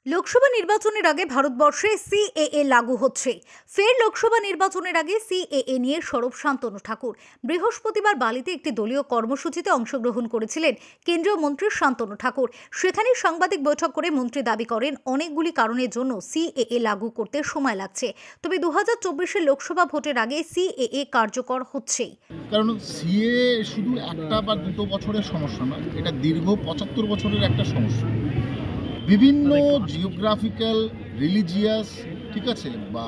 লোকসভা নির্বাচনের আগে ভারতবর্ষে সিএএ লাগু হচ্ছে। ফের লোকসভা নির্বাচনের আগে সিএএ নিয়ে সরব শান্তনু ঠাকুর। বৃহস্পতিবার বালিতে একটি দলীয় কর্মসূচিতে অংশগ্রহণ করেছিলেন কেন্দ্রীয় মন্ত্রী শান্তনু ঠাকুর। সেখানে সাংবাদিক বৈঠক করে মন্ত্রী দাবি করেন অনেকগুলি কারণের জন্য সিএএ লাগু করতে সময় লাগছে, তবে 2024-এর লোকসভা ভোটের আগে সিএএ কার্যকর হচ্ছেই। কারণ সিএ শুধু একটা বা দুটো বছরের সমস্যা নয়, এটা দীর্ঘ 75 বছরের একটা সমস্যা। বিভিন্ন জিওগ্রাফিক্যাল, রিলিজিয়াস, ঠিক আছে, বা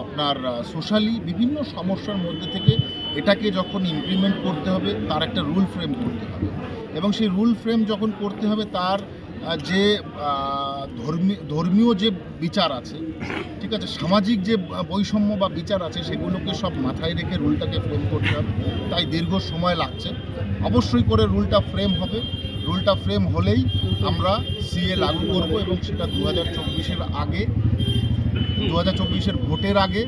আপনার সোশ্যালি বিভিন্ন সমস্যার মধ্যে থেকে এটাকে যখন ইমপ্লিমেন্ট করতে হবে তার একটা রুল ফ্রেম করতে হবে, এবং সেই রুল ফ্রেম যখন করতে হবে তার যে ধর্মীয় যে বিচার আছে, ঠিক আছে, সামাজিক যে বৈষম্য বা বিচার আছে, সেগুলোকে সব মাথায় রেখে রুলটাকে ফ্রেম করতে হবে। তাই দীর্ঘ সময় লাগছে। অবশ্যই করে রুলটা ফ্রেম হবে। রুলটা ফ্রেম হলেই আমরা সিএ লাগু করব, এবং সেটা 2024-এর আগে, 2024-এর ভোটের আগে,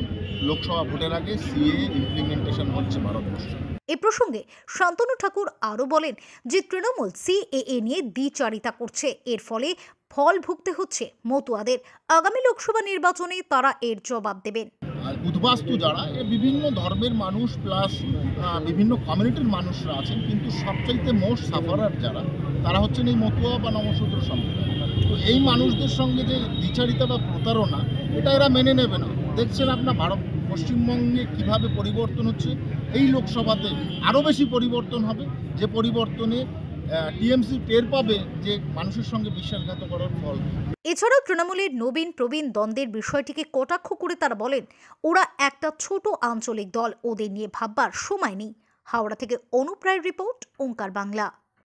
লোকসভা ভোটের আগে সিএ ইমপ্লিমেন্টেশন হচ্ছে ভারতবর্ষে। এ প্রসঙ্গে শান্তনু ঠাকুর আরও বলেন যে তৃণমূল সিএএ নিয়ে দ্বিচারিতা করছে, এর ফলে ফল ভুগতে হচ্ছে মতুয়াদের। আগামী লোকসভা নির্বাচনে তারা এর জবাব দেবেন। উদ্বাস্তু যারা, বিভিন্ন ধর্মের মানুষ প্লাস বিভিন্ন কমিউনিটির মানুষরা আছেন, কিন্তু সবচাইতে মোস্ট সাফারার যারা, তারা হচ্ছেন এই মতুয়া বা নমশূদ্র সম্প্রদায়। তো এই মানুষদের সঙ্গে যে দ্বিচারিতা বা প্রতারণা, এটা এরা মেনে নেবে না। দেখছেন আপনার পশ্চিমবঙ্গে কিভাবে পরিবর্তন হচ্ছে। এই লোকসভাতে আরও বেশি পরিবর্তন হবে, যে পরিবর্তনে টিএমসি টের পাবে যে মানুষের সঙ্গে বিশ্বাসঘাত করার ফল। এছাড়াও তৃণমূলের নবীন প্রবীণ দ্বন্দ্বের বিষয়টিকে কটাক্ষ করে তারা বলেন ওরা একটা ছোট আঞ্চলিক দল, ওদের নিয়ে ভাববার সময় নেই। হাওড়া থেকে অনুপ রায়ের রিপোর্ট, ওঙ্কার বাংলা।